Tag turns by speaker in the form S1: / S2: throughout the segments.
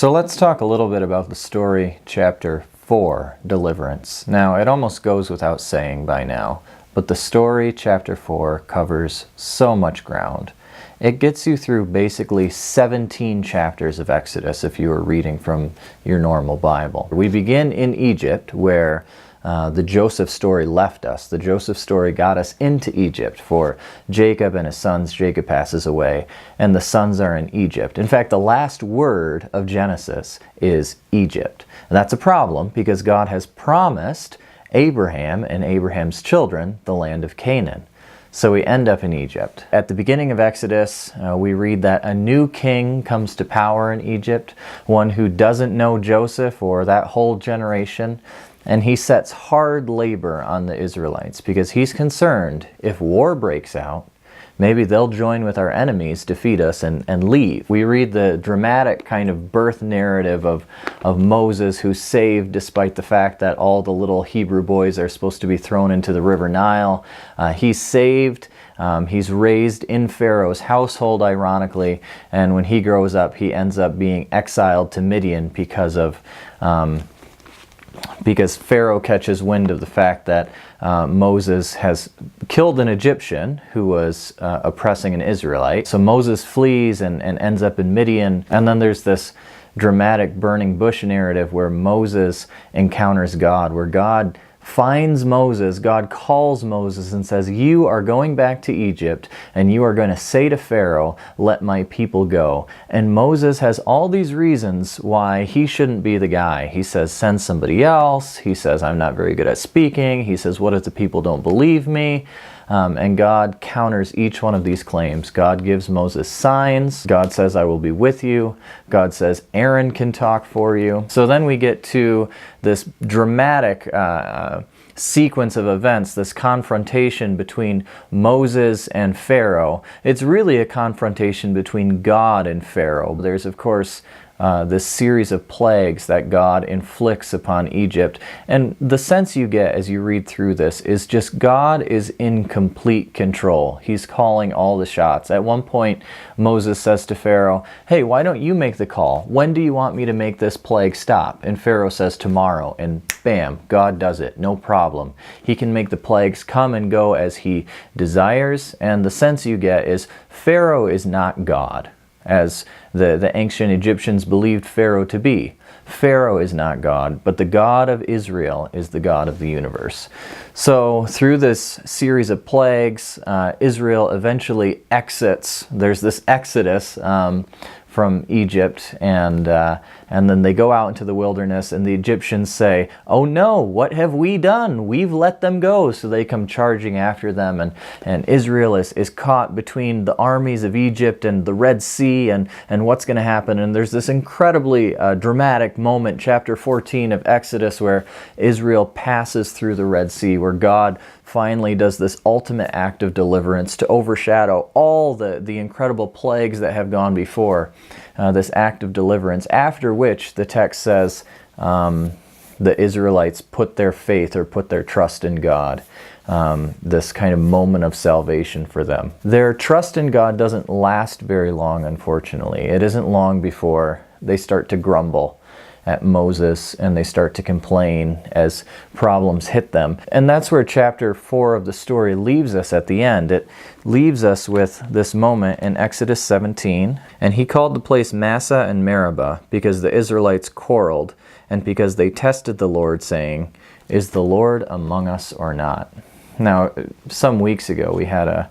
S1: So let's talk a little bit about the story, chapter 4, Deliverance. Now, it almost goes without saying by now, but the story, chapter 4, covers so much ground. It gets you through basically 17 chapters of Exodus if you were reading from your normal Bible. We begin in Egypt, where the Joseph story left us. The Joseph story got us into Egypt for Jacob and his sons. Jacob passes away, and the sons are in Egypt. In fact, the last word of Genesis is Egypt. And that's a problem because God has promised Abraham and Abraham's children the land of Canaan. So we end up in Egypt. At the beginning of Exodus, we read that a new king comes to power in Egypt, one who doesn't know Joseph or that whole generation, and he sets hard labor on the Israelites because he's concerned if war breaks out, maybe they'll join with our enemies, defeat us, and leave. We read the dramatic kind of birth narrative of Moses, who's saved despite the fact that all the little Hebrew boys are supposed to be thrown into the River Nile. He's saved. He's raised in Pharaoh's household, ironically, and when he grows up, he ends up being exiled to Midian because Pharaoh catches wind of the fact that Moses has killed an Egyptian who was oppressing an Israelite. So Moses flees and ends up in Midian. And then there's this dramatic burning bush narrative where Moses encounters God, where God finds Moses, God calls Moses and says, "You are going back to Egypt and you are going to say to Pharaoh, 'Let my people go.'" And Moses has all these reasons why he shouldn't be the guy. He says, "Send somebody else." He says, "I'm not very good at speaking." He says, "What if the people don't believe me?" And God counters each one of these claims. God gives Moses signs. God says, "I will be with you." God says, "Aaron can talk for you." So then we get to this dramatic sequence of events, this confrontation between Moses and Pharaoh. It's really a confrontation between God and Pharaoh. There's, of course, this series of plagues that God inflicts upon Egypt. And the sense you get as you read through this is just God is in complete control. He's calling all the shots. At one point, Moses says to Pharaoh, "Hey, why don't you make the call? When do you want me to make this plague stop?" And Pharaoh says, "Tomorrow." And bam, God does it. No problem. He can make the plagues come and go as he desires. And the sense you get is Pharaoh is not God, as the ancient Egyptians believed Pharaoh to be. Pharaoh is not God, but the God of Israel is the God of the universe. So through this series of plagues, Israel eventually exits. There's this exodus from Egypt, and then they go out into the wilderness, and the Egyptians say, "Oh no, what have we done? We've let them go." So they come charging after them, and Israel is caught between the armies of Egypt and the Red Sea, and what's going to happen. And there's this incredibly dramatic moment, chapter 14 of Exodus, where Israel passes through the Red Sea, where God finally does this ultimate act of deliverance to overshadow all the incredible plagues that have gone before. This act of deliverance, after which the text says the Israelites put their faith or put their trust in God. This kind of moment of salvation for them. Their trust in God doesn't last very long, unfortunately. It isn't long before they start to grumble at Moses and they start to complain as problems hit them. And that's where chapter 4 of the story leaves us at the end. It leaves us with this moment in Exodus 17. "And he called the place Massah and Meribah because the Israelites quarreled and because they tested the Lord, saying, 'Is the Lord among us or not?'" Now, some weeks ago we had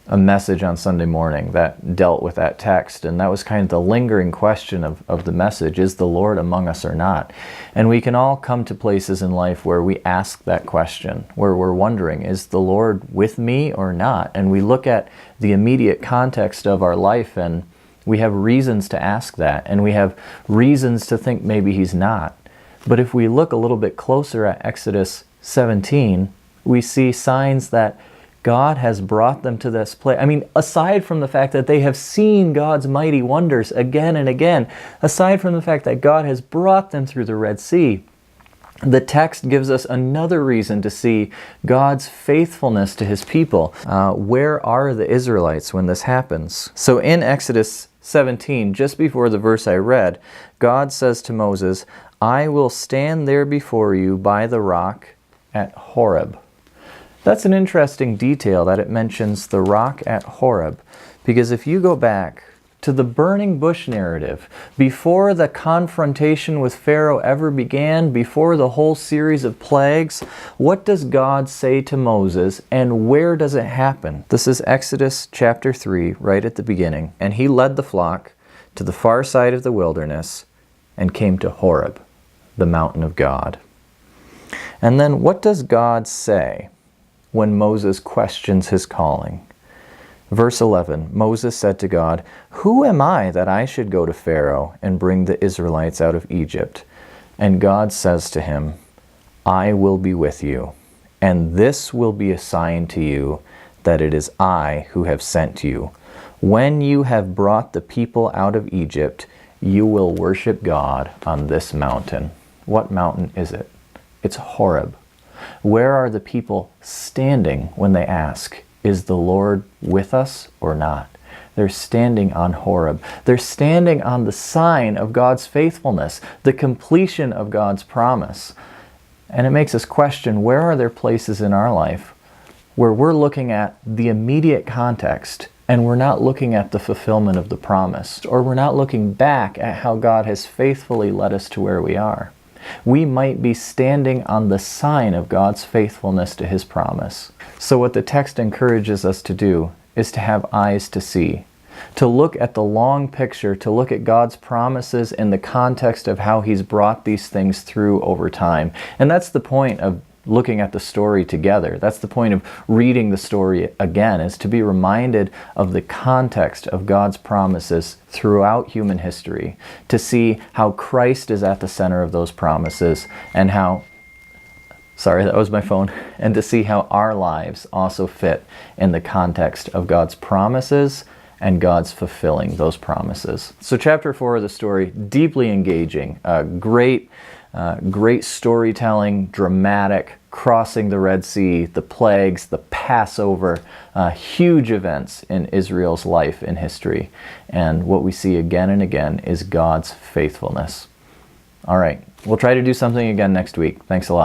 S1: a message on Sunday morning that dealt with that text, and that was kind of the lingering question of the message: is the Lord among us or not? And we can all come to places in life where we ask that question, where we're wondering, is the Lord with me or not? And we look at the immediate context of our life, and we have reasons to ask that, and we have reasons to think maybe he's not. But if we look a little bit closer at Exodus 17, we see signs that God has brought them to this place. I mean, aside from the fact that they have seen God's mighty wonders again and again, aside from the fact that God has brought them through the Red Sea, the text gives us another reason to see God's faithfulness to his people. Where are the Israelites when this happens? So in Exodus 17, just before the verse I read, God says to Moses, I will stand there before you by the rock at Horeb. That's an interesting detail that it mentions the rock at Horeb, because if you go back to the burning bush narrative, before the confrontation with Pharaoh ever began, before the whole series of plagues, what does God say to Moses, and where does it happen? This is Exodus chapter 3, right at the beginning. And he led the flock to the far side of the wilderness and came to Horeb, the mountain of God. And then what does God say when Moses questions his calling? Verse 11, Moses said to God, Who am I that I should go to Pharaoh and bring the Israelites out of Egypt? And God says to him, I will be with you, and this will be a sign to you that it is I who have sent you. When you have brought the people out of Egypt, you will worship God on this mountain. What mountain is it? It's Horeb. Where are the people standing when they ask, is the Lord with us or not? They're standing on Horeb. They're standing on the sign of God's faithfulness, the completion of God's promise. And it makes us question, where are there places in our life where we're looking at the immediate context and we're not looking at the fulfillment of the promise, or we're not looking back at how God has faithfully led us to where we are? We might be standing on the sign of God's faithfulness to His promise. So what the text encourages us to do is to have eyes to see, to look at the long picture, to look at God's promises in the context of how He's brought these things through over time. And that's the point of looking at the story together. That's the point of reading the story again, is to be reminded of the context of God's promises throughout human history, to see how Christ is at the center of those promises, and how, sorry, that was my phone, and to see how our lives also fit in the context of God's promises and God's fulfilling those promises. So chapter 4 of the story, deeply engaging, great storytelling, dramatic, crossing the Red Sea, the plagues, the Passover, huge events in Israel's life and history. And what we see again and again is God's faithfulness. All right, we'll try to do something again next week. Thanks a lot.